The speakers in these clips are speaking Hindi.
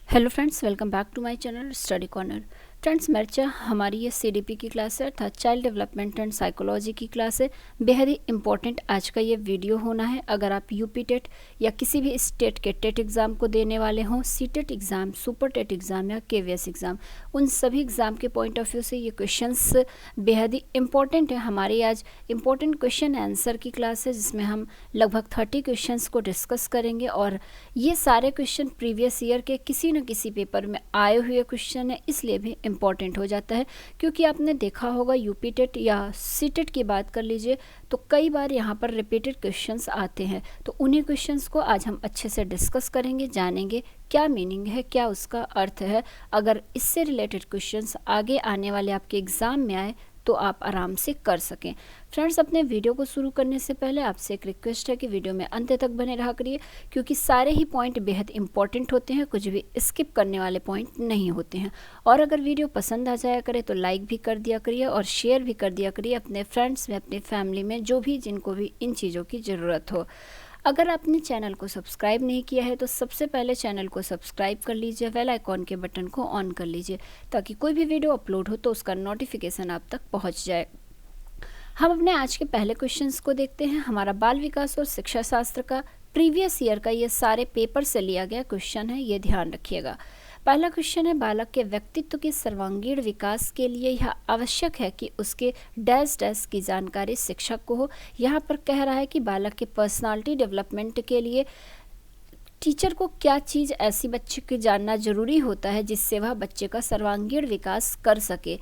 Hello friends, welcome back to my channel study corner. Friends, मेरे हमारी ये सीडीपी की क्लास है अर्थात चाइल्ड डेवलपमेंट एंड साइकोलॉजी की क्लास है। बेहद ही इंपॉर्टेंट आज का ये वीडियो होना है। अगर आप यूपी टेट या किसी भी स्टेट के टेट एग्ज़ाम को देने वाले हों, C TET exam, super TET exam या केवीएस एग्ज़ाम, उन सभी एग्ज़ाम के पॉइंट ऑफ व्यू से ये क्वेश्चंस बेहद ही इंपॉर्टेंट है। हमारी आज इंपॉर्टेंट क्वेश्चन आंसर की क्लास है जिसमें हम लगभग 30 क्वेश्चंस को डिस्कस करेंगे और ये सारे क्वेश्चन प्रीवियस ईयर के किसी न किसी पेपर में आए हुए क्वेश्चन है, इसलिए भी इम्पॉर्टेंट हो जाता है। क्योंकि आपने देखा होगा यूपी टेट या सी टेट की बात कर लीजिए तो कई बार यहाँ पर रिपीटेड क्वेश्चंस आते हैं। तो उन्हीं क्वेश्चंस को आज हम अच्छे से डिस्कस करेंगे, जानेंगे क्या मीनिंग है, क्या उसका अर्थ है। अगर इससे रिलेटेड क्वेश्चंस आगे आने वाले आपके एग्ज़ाम में आए तो आप आराम से कर सकें। फ्रेंड्स, अपने वीडियो को शुरू करने से पहले आपसे एक रिक्वेस्ट है कि वीडियो में अंत तक बने रहा करिए, क्योंकि सारे ही पॉइंट बेहद इंपॉर्टेंट होते हैं, कुछ भी स्किप करने वाले पॉइंट नहीं होते हैं। और अगर वीडियो पसंद आ जाया करे तो लाइक भी कर दिया करिए और शेयर भी कर दिया करिए अपने फ्रेंड्स में, अपने फैमिली में, जो भी जिनको भी इन चीज़ों की ज़रूरत हो। अगर आपने चैनल को सब्सक्राइब नहीं किया है तो सबसे पहले चैनल को सब्सक्राइब कर लीजिए, बेल आइकॉन के बटन को ऑन कर लीजिए ताकि कोई भी वीडियो अपलोड हो तो उसका नोटिफिकेशन आप तक पहुंच जाए। हम अपने आज के पहले क्वेश्चंस को देखते हैं। हमारा बाल विकास और शिक्षा शास्त्र का प्रीवियस ईयर का ये सारे पेपर से लिया गया क्वेश्चन है, ये ध्यान रखिएगा। पहला क्वेश्चन है, बालक के व्यक्तित्व के सर्वांगीण विकास के लिए यह आवश्यक है कि उसके डैश डैश की जानकारी शिक्षक को हो। यहाँ पर कह रहा है कि बालक के पर्सनालिटी डेवलपमेंट के लिए टीचर को क्या चीज़ ऐसी बच्चे को जानना जरूरी होता है जिससे वह बच्चे का सर्वांगीण विकास कर सके।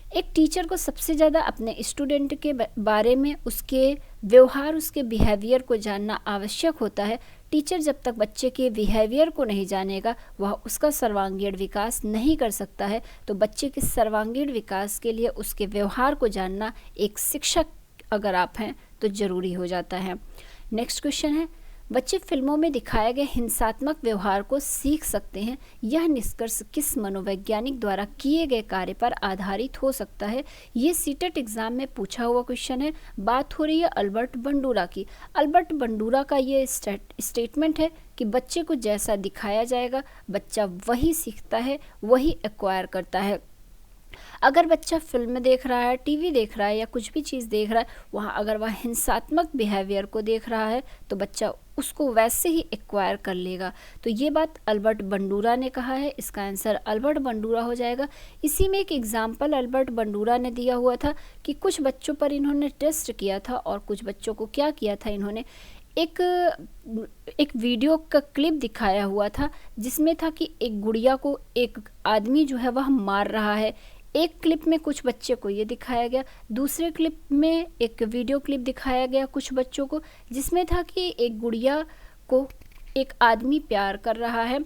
एक टीचर को सबसे ज़्यादा अपने स्टूडेंट के बारे में, उसके व्यवहार, उसके बिहेवियर को जानना आवश्यक होता है। टीचर जब तक बच्चे के बिहेवियर को नहीं जानेगा वह उसका सर्वांगीण विकास नहीं कर सकता है। तो बच्चे के सर्वांगीण विकास के लिए उसके व्यवहार को जानना एक शिक्षक अगर आप हैं तो ज़रूरी हो जाता है। नेक्स्ट क्वेश्चन है, बच्चे फिल्मों में दिखाए गए हिंसात्मक व्यवहार को सीख सकते हैं। यह निष्कर्ष किस मनोवैज्ञानिक द्वारा किए गए कार्य पर आधारित हो सकता है। ये सीटेट एग्जाम में पूछा हुआ क्वेश्चन है। बात हो रही है अल्बर्ट बंडूरा की। अल्बर्ट बंडूरा का ये स्टेटमेंट है कि बच्चे को जैसा दिखाया जाएगा बच्चा वही सीखता है, वही एक्वायर करता है। अगर बच्चा फिल्म देख रहा है, टीवी देख रहा है या कुछ भी चीज़ देख रहा है, वहाँ अगर वह हिंसात्मक बिहेवियर को देख रहा है तो बच्चा उसको वैसे ही एक्वायर कर लेगा। तो ये बात अल्बर्ट बंडूरा ने कहा है, इसका आंसर अल्बर्ट बंडूरा हो जाएगा। इसी में एक एग्जाम्पल अल्बर्ट बंडूरा ने दिया हुआ था कि कुछ बच्चों पर इन्होंने टेस्ट किया था और कुछ बच्चों को क्या किया था, इन्होंने एक वीडियो का क्लिप दिखाया हुआ था जिसमें था कि एक गुड़िया को एक आदमी जो है वह मार रहा है। एक क्लिप में कुछ बच्चे को ये दिखाया गया, दूसरे क्लिप में एक वीडियो क्लिप दिखाया गया कुछ बच्चों को जिसमें था कि एक गुड़िया को एक आदमी प्यार कर रहा है।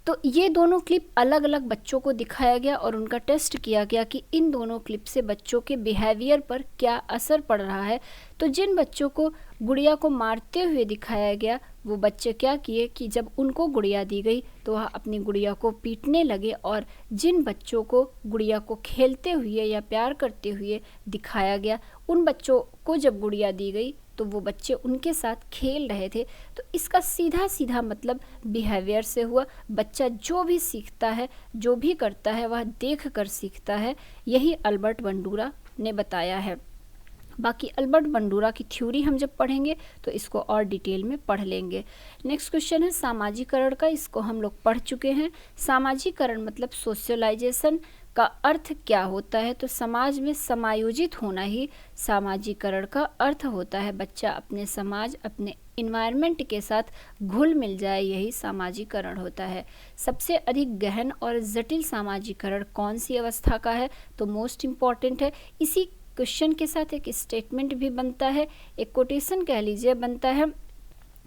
तो ये दोनों क्लिप अलग अलग बच्चों को दिखाया गया और उनका टेस्ट किया गया कि इन दोनों क्लिप से बच्चों के बिहेवियर पर क्या असर पड़ रहा है। तो जिन बच्चों को गुड़िया को मारते हुए दिखाया गया वो बच्चे क्या किए कि जब उनको गुड़िया दी गई तो वह अपनी गुड़िया को पीटने लगे, और जिन बच्चों को गुड़िया को खेलते हुए या प्यार करते हुए दिखाया गया उन बच्चों को जब गुड़िया दी गई तो वो बच्चे उनके साथ खेल रहे थे। तो इसका सीधा सीधा मतलब बिहेवियर से हुआ। बच्चा जो भी सीखता है, जो भी करता है वह देख कर सीखता है, यही अल्बर्ट बंडूरा ने बताया है। बाकी अल्बर्ट बंडूरा की थ्योरी हम जब पढ़ेंगे तो इसको और डिटेल में पढ़ लेंगे। नेक्स्ट क्वेश्चन है सामाजिकरण का, इसको हम लोग पढ़ चुके हैं। सामाजिकरण मतलब सोशलाइजेशन का अर्थ क्या होता है, तो समाज में समायोजित होना ही सामाजिकरण का अर्थ होता है। बच्चा अपने समाज, अपने इन्वायरमेंट के साथ घुल मिल जाए, यही सामाजिकरण होता है। सबसे अधिक गहन और जटिल सामाजिकरण कौन सी अवस्था का है, तो मोस्ट इम्पॉर्टेंट है। इसी क्वेश्चन के साथ एक स्टेटमेंट भी बनता है, एक कोटेशन कह लीजिए बनता है,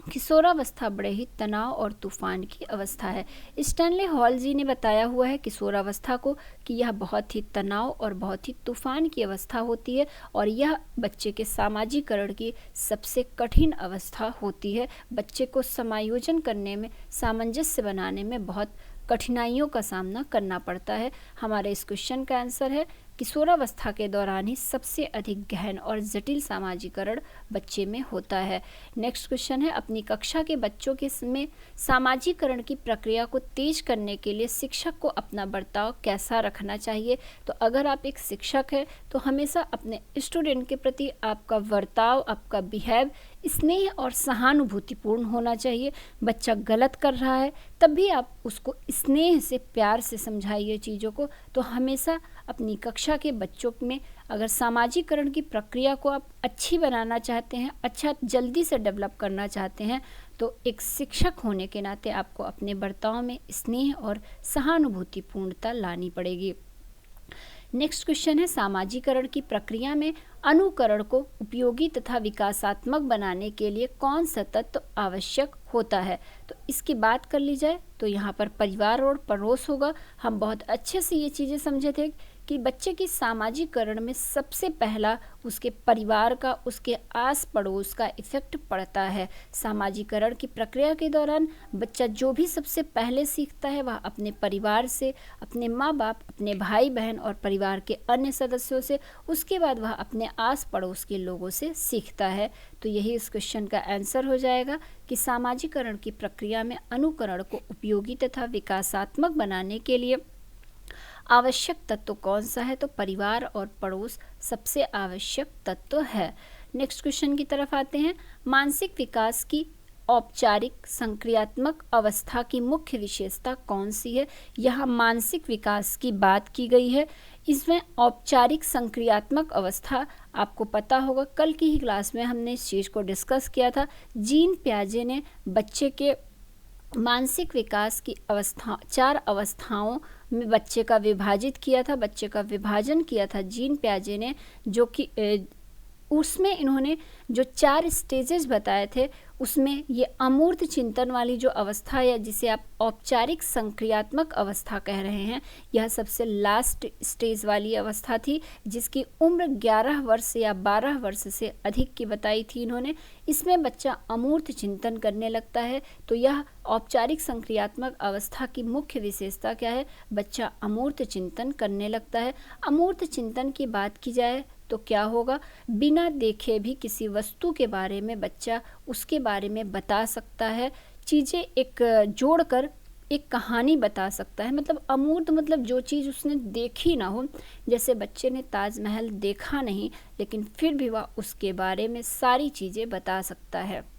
किशोरावस्था बड़े ही तनाव और तूफान की अवस्था है। स्टैनले हॉल जी ने बताया हुआ है किशोरावस्था को कि यह बहुत ही तनाव और बहुत ही तूफान की अवस्था होती है और यह बच्चे के सामाजिकरण की सबसे कठिन अवस्था होती है। बच्चे को समायोजन करने में, सामंजस्य बनाने में बहुत कठिनाइयों का सामना करना पड़ता है। हमारे इस क्वेश्चन का आंसर है किशोरावस्था के दौरान ही सबसे अधिक गहन और जटिल सामाजिकरण बच्चे में होता है। नेक्स्ट क्वेश्चन है, अपनी कक्षा के बच्चों के में सामाजिकरण की प्रक्रिया को तेज करने के लिए शिक्षक को अपना बर्ताव कैसा रखना चाहिए। तो अगर आप एक शिक्षक हैं तो हमेशा अपने स्टूडेंट के प्रति आपका बर्ताव, आपका बिहेव स्नेह और सहानुभूतिपूर्ण होना चाहिए। बच्चा गलत कर रहा है तब भी आप उसको स्नेह से, प्यार से समझाइए चीज़ों को। तो हमेशा अपनी कक्षा के बच्चों में अगर सामाजिकरण की प्रक्रिया को आप अच्छी बनाना चाहते हैं, अच्छा जल्दी से डेवलप करना चाहते हैं, तो एक शिक्षक होने के नाते आपको अपने बर्ताव में स्नेह और सहानुभूतिपूर्णता लानी पड़ेगी। नेक्स्ट क्वेश्चन है, सामाजिकरण की प्रक्रिया में अनुकरण को उपयोगी तथा विकासात्मक बनाने के लिए कौन सा तत्व आवश्यक होता है। तो इसकी बात कर ली जाए तो यहाँ पर परिवार और पड़ोस होगा। हम बहुत अच्छे से ये चीज़ें समझे थे कि बच्चे की सामाजिकरण में सबसे पहला उसके परिवार का, उसके आस पड़ोस का इफ़ेक्ट पड़ता है। सामाजिकरण की प्रक्रिया के दौरान बच्चा जो भी सबसे पहले सीखता है वह अपने परिवार से, अपने माँ बाप, अपने भाई बहन और परिवार के अन्य सदस्यों से, उसके बाद वह अपने आस पड़ोस के लोगों से सीखता है। तो यही इस क्वेश्चन का आंसर हो जाएगा कि सामाजिकरण की प्रक्रिया में अनुकरण को उपयोगी तथा विकासात्मक बनाने के लिए आवश्यक तत्व कौन सा है। तो परिवार और पड़ोस सबसे आवश्यक तत्व है। नेक्स्ट क्वेश्चन की तरफ आते हैं, मानसिक विकास की औपचारिक संक्रियात्मक अवस्था की मुख्य विशेषता कौन सी है। यहाँ मानसिक विकास की बात की गई है, इसमें औपचारिक संक्रियात्मक अवस्था आपको पता होगा, कल की ही क्लास में हमने इस चीज़ को डिस्कस किया था। जीन पियाजे ने बच्चे के मानसिक विकास की अवस्था 4 अवस्थाओं में बच्चे का विभाजित किया था, बच्चे का विभाजन किया था जीन पियाजे ने, जो कि उसमें इन्होंने जो 4 स्टेजेस बताए थे उसमें ये अमूर्त चिंतन वाली जो अवस्था या जिसे आप औपचारिक संक्रियात्मक अवस्था कह रहे हैं, यह सबसे लास्ट स्टेज वाली अवस्था थी जिसकी उम्र 11 वर्ष या 12 वर्ष से अधिक की बताई थी इन्होंने। इसमें बच्चा अमूर्त चिंतन करने लगता है। तो यह औपचारिक संक्रियात्मक अवस्था की मुख्य विशेषता क्या है, बच्चा अमूर्त चिंतन करने लगता है। अमूर्त चिंतन की बात की जाए तो क्या होगा, बिना देखे भी किसी वस्तु के बारे में बच्चा उसके बारे में बता सकता है, चीज़ें एक जोड़कर एक कहानी बता सकता है। मतलब अमूर्त मतलब जो चीज़ उसने देखी ना हो, जैसे बच्चे ने ताजमहल देखा नहीं लेकिन फिर भी वह उसके बारे में सारी चीज़ें बता सकता है।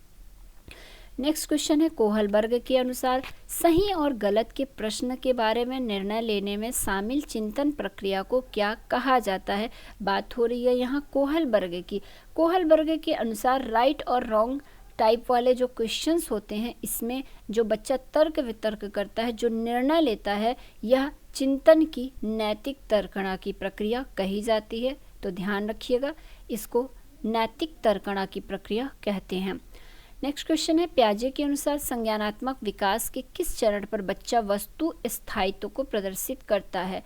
नेक्स्ट क्वेश्चन है, कोहलबर्ग के अनुसार सही और गलत के प्रश्न के बारे में निर्णय लेने में शामिल चिंतन प्रक्रिया को क्या कहा जाता है। बात हो रही है यहाँ कोहलबर्ग की। कोहलबर्ग के अनुसार राइट और रॉन्ग टाइप वाले जो क्वेश्चंस होते हैं, इसमें जो बच्चा तर्क वितर्क करता है, जो निर्णय लेता है, यह चिंतन की नैतिक तर्कणा की प्रक्रिया कही जाती है। तो ध्यान रखिएगा, इसको नैतिक तर्कणा की प्रक्रिया कहते हैं। नेक्स्ट क्वेश्चन है, पियाजे के अनुसार संज्ञानात्मक विकास के किस चरण पर बच्चा वस्तु स्थायित्व को प्रदर्शित करता है।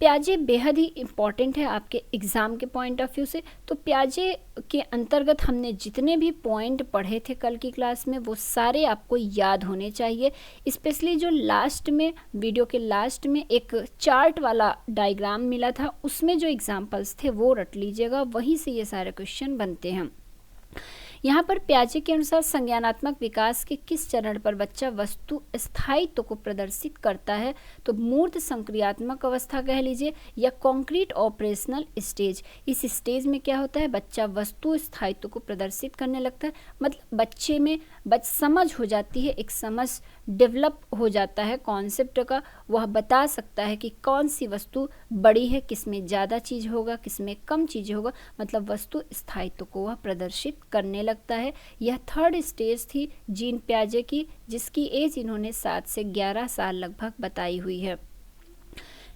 पियाजे बेहद ही इम्पॉर्टेंट है आपके एग्ज़ाम के पॉइंट ऑफ व्यू से। तो पियाजे के अंतर्गत हमने जितने भी पॉइंट पढ़े थे कल की क्लास में वो सारे आपको याद होने चाहिए। स्पेशली जो लास्ट में, वीडियो के लास्ट में एक चार्ट वाला डायग्राम मिला था, उसमें जो एग्जाम्पल्स थे वो रट लीजिएगा, वहीं से ये सारे क्वेश्चन बनते हैं। यहाँ पर पियाजे के अनुसार संज्ञानात्मक विकास के किस चरण पर बच्चा वस्तु स्थायित्व को प्रदर्शित करता है। तो मूर्त संक्रियात्मक अवस्था कह लीजिए या कॉन्क्रीट ऑपरेशनल स्टेज। इस स्टेज में क्या होता है, बच्चा वस्तु स्थायित्व को प्रदर्शित करने लगता है। मतलब बच्चे में समझ हो जाती है, एक समझ डेवलप हो जाता है कॉन्सेप्ट का। वह बता सकता है कि कौन सी वस्तु बड़ी है, किस में ज़्यादा चीज़ होगा, किस में कम चीज़ होगा। मतलब वस्तु स्थायित्व को वह प्रदर्शित करने लगता है। यह 3rd स्टेज थी जीन पियाजे की, जिसकी एज इन्होंने 7 से 11 साल लगभग बताई हुई है।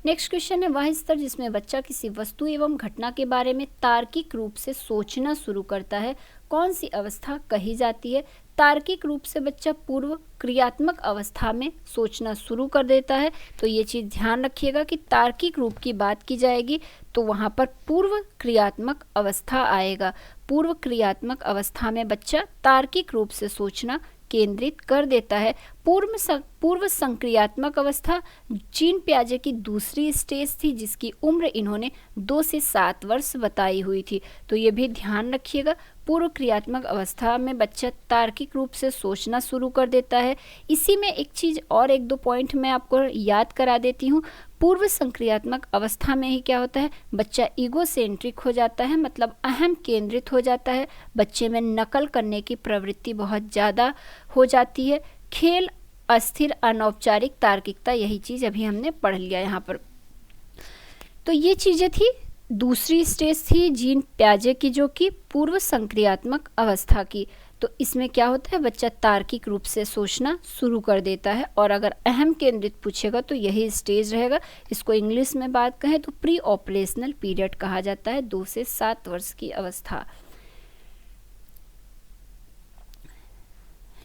नेक्स्ट क्वेश्चन है, वह स्तर जिसमें बच्चा किसी वस्तु एवं घटना के बारे में तार्किक रूप से सोचना शुरू करता है, कौन सी अवस्था कही जाती है। तार्किक रूप से बच्चा पूर्व क्रियात्मक अवस्था में सोचना शुरू कर देता है। तो ये चीज़ ध्यान रखिएगा कि तार्किक रूप की बात की जाएगी तो वहाँ पर पूर्व क्रियात्मक अवस्था आएगा। पूर्व क्रियात्मक अवस्था में बच्चा तार्किक रूप से सोचना केंद्रित कर देता है। पूर्व संक्रियात्मक अवस्था जीन पियाजे की दूसरी स्टेज थी जिसकी उम्र इन्होंने 2 से 7 वर्ष बताई हुई थी। तो ये भी ध्यान रखिएगा, पूर्व क्रियात्मक अवस्था में बच्चा तार्किक रूप से सोचना शुरू कर देता है। इसी में एक चीज़ और 1-2 पॉइंट मैं आपको याद करा देती हूँ। पूर्व संक्रियात्मक अवस्था में ही क्या होता है, बच्चा ईगोसेंट्रिक हो जाता है, मतलब अहम केंद्रित हो जाता है। बच्चे में नकल करने की प्रवृत्ति बहुत ज़्यादा हो जाती है। खेल, अस्थिर, अनौपचारिक तार्किकता, यही चीज़ अभी हमने पढ़ लिया यहाँ पर। तो ये चीज़ें थी, दूसरी स्टेज थी जीन पियाजे की जो कि पूर्व संक्रियात्मक अवस्था की। तो इसमें क्या होता है, बच्चा तार्किक रूप से सोचना शुरू कर देता है। और अगर अहम केंद्रित पूछेगा तो यही स्टेज रहेगा। इसको इंग्लिश में बात कहें तो प्री ऑपरेशनल पीरियड कहा जाता है, 2 से 7 वर्ष की अवस्था।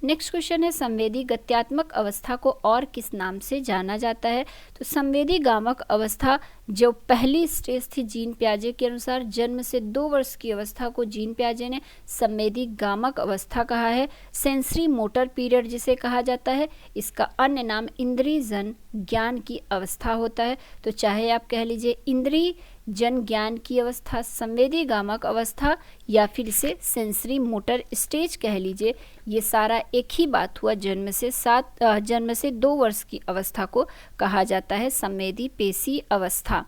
नेक्स्ट क्वेश्चन है, संवेदी गत्यात्मक अवस्था को और किस नाम से जाना जाता है। तो संवेदी गामक अवस्था जो पहली स्टेज थी जीन पियाजे के अनुसार, जन्म से 2 वर्ष की अवस्था को जीन पियाजे ने संवेदी गामक अवस्था कहा है। सेंसरी मोटर पीरियड जिसे कहा जाता है, इसका अन्य नाम इंद्रिय जन ज्ञान की अवस्था होता है। तो चाहे आप कह लीजिए इंद्रिय जन ज्ञान की अवस्था, संवेदी गामक अवस्था, या फिर इसे सेंसरी मोटर स्टेज कह लीजिए, ये सारा एक ही बात हुआ। जन्म से 2 वर्ष की अवस्था को कहा जाता है संवेदी पेशी अवस्था।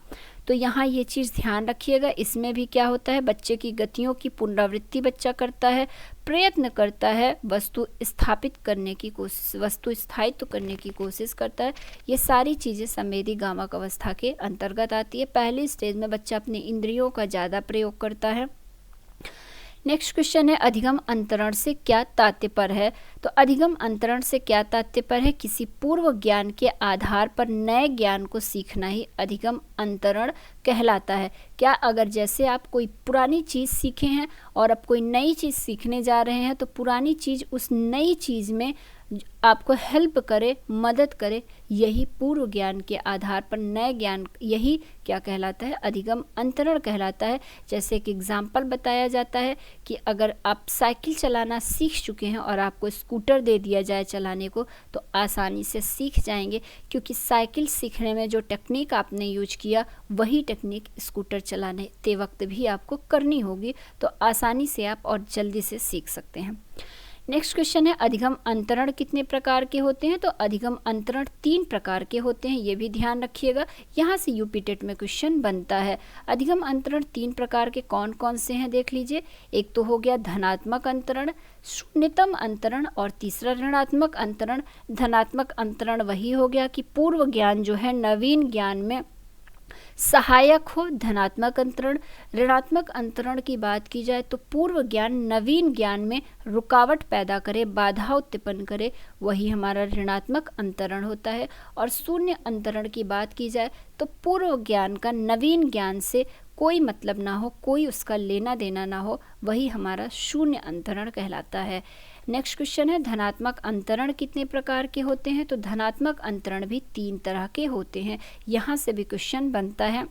तो यहाँ ये चीज़ ध्यान रखिएगा, इसमें भी क्या होता है, बच्चे की गतियों की पुनरावृत्ति बच्चा करता है, प्रयत्न करता है, वस्तु स्थायित्व करने की कोशिश करता है। ये सारी चीज़ें संवेदी गामक अवस्था के अंतर्गत आती है। पहली स्टेज में बच्चा अपने इंद्रियों का ज़्यादा प्रयोग करता है। नेक्स्ट क्वेश्चन है, अधिगम अंतरण से क्या तात्पर्य है। तो अधिगम अंतरण से क्या तात्पर्य है, किसी पूर्व ज्ञान के आधार पर नए ज्ञान को सीखना ही अधिगम अंतरण कहलाता है। क्या अगर जैसे आप कोई पुरानी चीज़ सीखे हैं और अब कोई नई चीज़ सीखने जा रहे हैं, तो पुरानी चीज़ उस नई चीज़ में आपको हेल्प करे, मदद करे, यही पूर्व ज्ञान के आधार पर नए ज्ञान, यही क्या कहलाता है, अधिगम अंतरण कहलाता है। जैसे एक एग्जाम्पल बताया जाता है कि अगर आप साइकिल चलाना सीख चुके हैं और आपको स्कूटर दे दिया जाए चलाने को, तो आसानी से सीख जाएंगे, क्योंकि साइकिल सीखने में जो टेक्निक आपने यूज किया वही टेक्निक स्कूटर चलाने ते वक्त भी आपको करनी होगी। तो आसानी से आप और जल्दी से सीख सकते हैं। नेक्स्ट क्वेश्चन है, अधिगम अंतरण कितने प्रकार के होते हैं। तो अधिगम अंतरण 3 प्रकार के होते हैं, ये भी ध्यान रखिएगा, यहाँ से यूपी टेट में क्वेश्चन बनता है। अधिगम अंतरण 3 प्रकार के कौन कौन से हैं देख लीजिए। एक तो हो गया धनात्मक अंतरण, शून्यतम अंतरण, और तीसरा ऋणात्मक अंतरण। धनात्मक अंतरण वही हो गया कि पूर्व ज्ञान जो है नवीन ज्ञान में सहायक हो, धनात्मक अंतरण। ऋणात्मक अंतरण की बात की जाए तो पूर्व ज्ञान नवीन ज्ञान में रुकावट पैदा करे, बाधा उत्पन्न करे, वही हमारा ऋणात्मक अंतरण होता है। और शून्य अंतरण की बात की जाए तो पूर्व ज्ञान का नवीन ज्ञान से कोई मतलब ना हो, कोई उसका लेना देना ना हो, वही हमारा शून्य अंतरण कहलाता है। नेक्स्ट क्वेश्चन है, धनात्मक अंतरण कितने प्रकार के होते हैं। तो धनात्मक अंतरण भी 3 तरह के होते हैं, यहाँ से भी क्वेश्चन बनता है।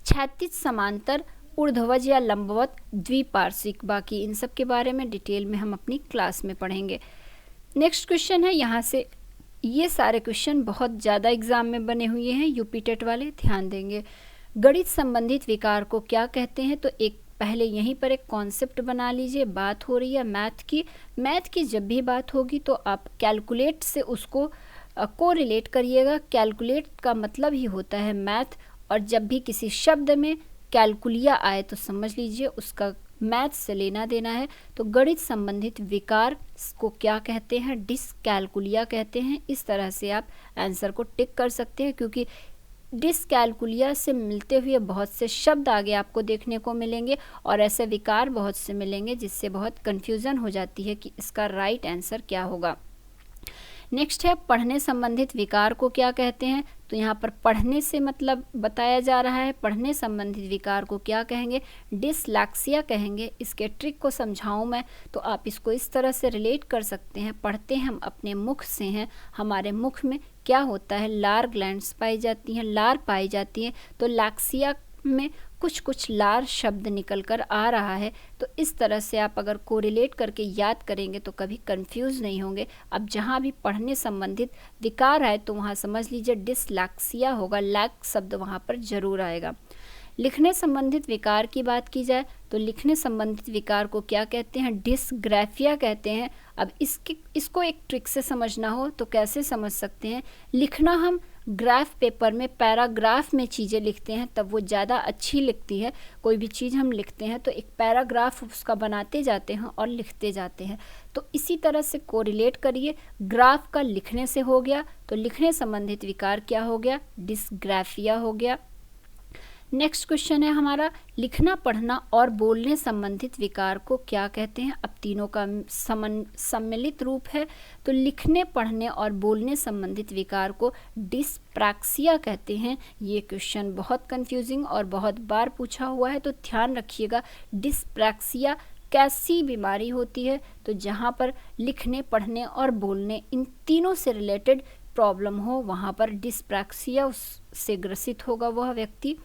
क्षैतिज, समांतर, ऊर्ध्वज या लंबवत, द्विपार्श्विक। बाकी इन सब के बारे में डिटेल में हम अपनी क्लास में पढ़ेंगे। नेक्स्ट क्वेश्चन है, यहाँ से ये सारे क्वेश्चन बहुत ज़्यादा एग्जाम में बने हुए हैं, यूपी टेट वाले ध्यान देंगे। गणित संबंधित विकार को क्या कहते हैं। तो एक पहले यहीं पर एक कॉन्सेप्ट बना लीजिए, बात हो रही है मैथ की जब भी बात होगी तो आप कैलकुलेट से उसको को रिलेट करिएगा। कैलकुलेट का मतलब ही होता है मैथ, और जब भी किसी शब्द में कैलकुलिया आए तो समझ लीजिए उसका मैथ से लेना देना है। तो गणित संबंधित विकार को क्या कहते हैं, डिसकैलकुलिया कहते हैं। इस तरह से आप आंसर को टिक कर सकते हैं, क्योंकि डिसकैलकुलिया से मिलते हुए बहुत से शब्द आगे आपको देखने को मिलेंगे और ऐसे विकार बहुत से मिलेंगे जिससे बहुत कन्फ्यूज़न हो जाती है कि इसका राइट आंसर क्या होगा। नेक्स्ट है, पढ़ने संबंधित विकार को क्या कहते हैं। तो यहाँ पर पढ़ने से मतलब बताया जा रहा है, पढ़ने संबंधित विकार को क्या कहेंगे, डिसलैक्सिया कहेंगे। इसके ट्रिक को समझाऊं मैं तो आप इसको इस तरह से रिलेट कर सकते हैं। पढ़ते हम अपने मुख से हैं, हमारे मुख में क्या होता है, लार ग्लैंड्स पाई जाती हैं, लार पाई जाती हैं। तो लैक्सिया में कुछ कुछ लार शब्द निकल कर आ रहा है। तो इस तरह से आप अगर कोरिलेट करके याद करेंगे तो कभी कंफ्यूज नहीं होंगे। अब जहाँ भी पढ़ने संबंधित विकार आए तो वहाँ समझ लीजिए डिसलैक्सिया होगा, लैक शब्द वहाँ पर जरूर आएगा। लिखने संबंधित विकार की बात की जाए तो लिखने संबंधित विकार को क्या कहते हैं? डिस्ग्राफिया कहते हैं। अब इसको एक ट्रिक से समझना हो तो कैसे समझ सकते हैं? लिखना हम ग्राफ पेपर में पैराग्राफ में चीज़ें लिखते हैं तब वो ज़्यादा अच्छी लिखती है। कोई भी चीज़ हम लिखते हैं तो एक पैराग्राफ उसका बनाते जाते हैं और लिखते जाते हैं। तो इसी तरह से कोरिलेट करिए, ग्राफ का लिखने से हो गया तो लिखने संबंधित विकार क्या हो गया? डिस्ग्राफिया हो गया। नेक्स्ट क्वेश्चन है हमारा, लिखना पढ़ना और बोलने संबंधित विकार को क्या कहते हैं? अब तीनों का सम्मिलित रूप है तो लिखने पढ़ने और बोलने संबंधित विकार को डिस्प्रैक्सिया कहते हैं। ये क्वेश्चन बहुत कंफ्यूजिंग और बहुत बार पूछा हुआ है तो ध्यान रखिएगा। डिस्प्रैक्सिया कैसी बीमारी होती है? तो जहाँ पर लिखने पढ़ने और बोलने इन तीनों से रिलेटेड प्रॉब्लम हो वहाँ पर डिस्प्रैक्सिया से ग्रसित होगा वह व्यक्ति।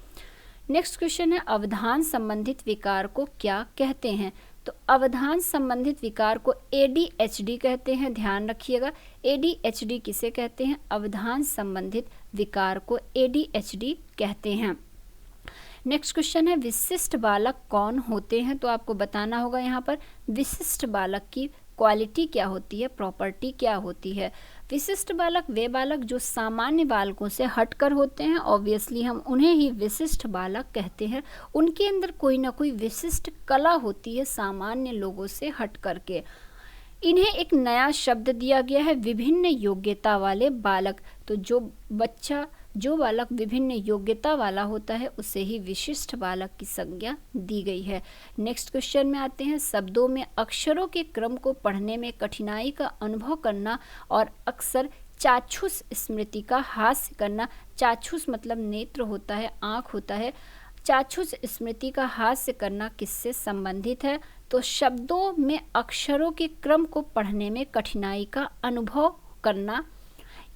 नेक्स्ट क्वेश्चन है, अवधान संबंधित विकार को क्या कहते हैं? तो अवधान संबंधित विकार को ADHD कहते हैं। ध्यान रखिएगा, ADHD किसे कहते हैं? अवधान संबंधित विकार को ADHD कहते हैं। नेक्स्ट क्वेश्चन है, विशिष्ट बालक कौन होते हैं? तो आपको बताना होगा यहाँ पर विशिष्ट बालक की क्वालिटी क्या होती है, प्रॉपर्टी क्या होती है। विशिष्ट बालक वे बालक जो सामान्य बालकों से हटकर होते हैं, ऑब्वियसली हम उन्हें ही विशिष्ट बालक कहते हैं। उनके अंदर कोई ना कोई विशिष्ट कला होती है सामान्य लोगों से हट करके। इन्हें एक नया शब्द दिया गया है, विभिन्न योग्यता वाले बालक। तो जो बालक विभिन्न योग्यता वाला होता है उसे ही विशिष्ट बालक की संज्ञा दी गई है। नेक्स्ट क्वेश्चन में आते हैं, शब्दों में अक्षरों के क्रम को पढ़ने में कठिनाई का अनुभव करना और अक्सर चाक्षुष स्मृति का हास्य करना। चाक्षुष मतलब नेत्र होता है, आँख होता है। चाक्षुष स्मृति का हास्य करना किससे संबंधित है? तो शब्दों में अक्षरों के क्रम को पढ़ने में कठिनाई का अनुभव करना।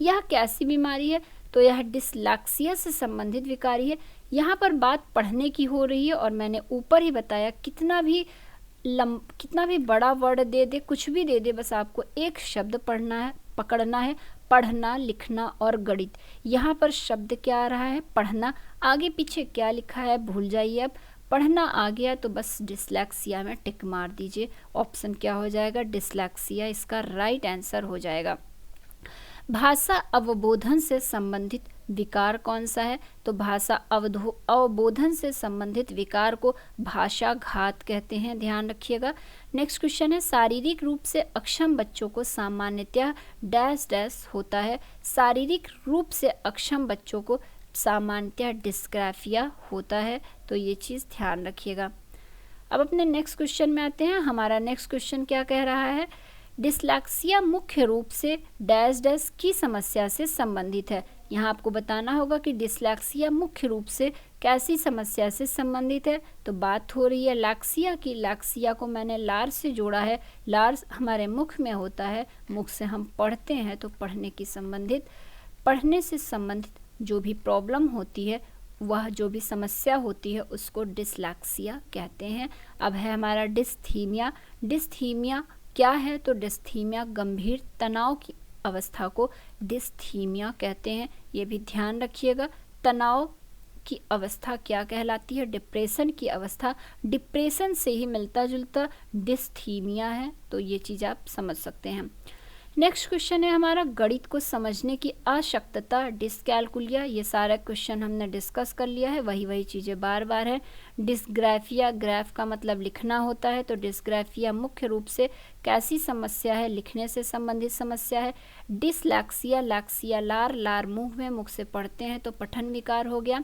यह कैसी बीमारी है? तो यह डिसलैक्सिया से संबंधित विकारी है। यहाँ पर बात पढ़ने की हो रही है और मैंने ऊपर ही बताया कितना भी बड़ा वर्ड दे दे, कुछ भी दे दे, बस आपको एक शब्द पकड़ना है। पढ़ना, लिखना और गणित। यहाँ पर शब्द क्या आ रहा है? पढ़ना। आगे पीछे क्या लिखा है भूल जाइए। अब पढ़ना आ गया तो बस डिसलैक्सिया में टिक मार दीजिए। ऑप्शन क्या हो जाएगा? डिसलैक्सिया इसका राइट आंसर हो जाएगा। भाषा अवबोधन से संबंधित विकार कौन सा है? तो भाषा अवबोधन से संबंधित विकार को भाषाघात कहते हैं। ध्यान रखिएगा। नेक्स्ट क्वेश्चन है, शारीरिक रूप से अक्षम बच्चों को सामान्यतः डैश डैश होता है। शारीरिक रूप से अक्षम बच्चों को सामान्यतः डिस्ग्राफिया होता है। तो ये चीज़ ध्यान रखिएगा। अब अपने नेक्स्ट क्वेश्चन में आते हैं। हमारा नेक्स्ट क्वेश्चन क्या कह रहा है? डिसलैक्सिया मुख्य रूप से डैश डैश की समस्या से संबंधित है। यहाँ आपको बताना होगा कि डिसलैक्सिया मुख्य रूप से कैसी समस्या से संबंधित है। तो बात हो रही है लैक्सिया की। लैक्सिया को मैंने लार से जोड़ा है। लार हमारे मुख में होता है, मुख से हम पढ़ते हैं तो पढ़ने से संबंधित जो भी प्रॉब्लम होती है, वह जो भी समस्या होती है उसको डिसलैक्सिया कहते हैं। अब है हमारा डिस्थीमिया। डिस्थीमिया क्या है? तो डिस्थीमिया गंभीर तनाव की अवस्था को डिस्थीमिया कहते हैं। ये भी ध्यान रखिएगा। तनाव की अवस्था क्या कहलाती है? डिप्रेशन की अवस्था। डिप्रेशन से ही मिलता जुलता डिस्थीमिया है। तो ये चीज़ आप समझ सकते हैं। नेक्स्ट क्वेश्चन है हमारा, गणित को समझने की अशक्तता डिसकैलकुलिया। ये सारा क्वेश्चन हमने डिस्कस कर लिया है, वही चीज़ें बार बार है। डिसग्राफिया, ग्राफ का मतलब लिखना होता है, तो डिसग्राफिया मुख्य रूप से कैसी समस्या है? लिखने से संबंधित समस्या है। डिसलैक्सिया, लैक्सिया लार, लार मुंह में, मुख से पढ़ते हैं तो पठन विकार हो गया।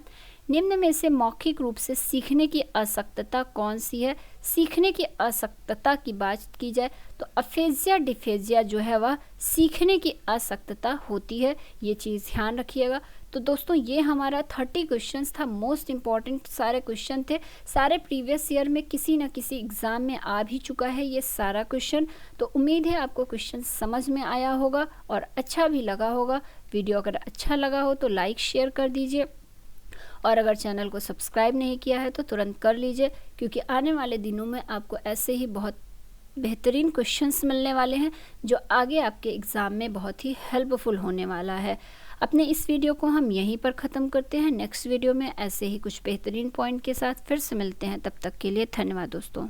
निम्न में से मौखिक रूप से सीखने की असक्तता कौन सी है? सीखने की असक्तता की बात की जाए तो अफेजिया डिफेजिया जो है वह सीखने की असक्तता होती है। ये चीज़ ध्यान रखिएगा। तो दोस्तों ये हमारा 30 क्वेश्चंस था। मोस्ट इम्पॉर्टेंट सारे क्वेश्चन थे। सारे प्रीवियस ईयर में किसी न किसी एग्ज़ाम में आ भी चुका है ये सारा क्वेश्चन। तो उम्मीद है आपको क्वेश्चन समझ में आया होगा और अच्छा भी लगा होगा। वीडियो अगर अच्छा लगा हो तो लाइक शेयर कर दीजिए और अगर चैनल को सब्सक्राइब नहीं किया है तो तुरंत कर लीजिए, क्योंकि आने वाले दिनों में आपको ऐसे ही बहुत बेहतरीन क्वेश्चंस मिलने वाले हैं जो आगे आपके एग्ज़ाम में बहुत ही हेल्पफुल होने वाला है। अपने इस वीडियो को हम यहीं पर ख़त्म करते हैं। नेक्स्ट वीडियो में ऐसे ही कुछ बेहतरीन पॉइंट के साथ फिर से मिलते हैं। तब तक के लिए धन्यवाद दोस्तों।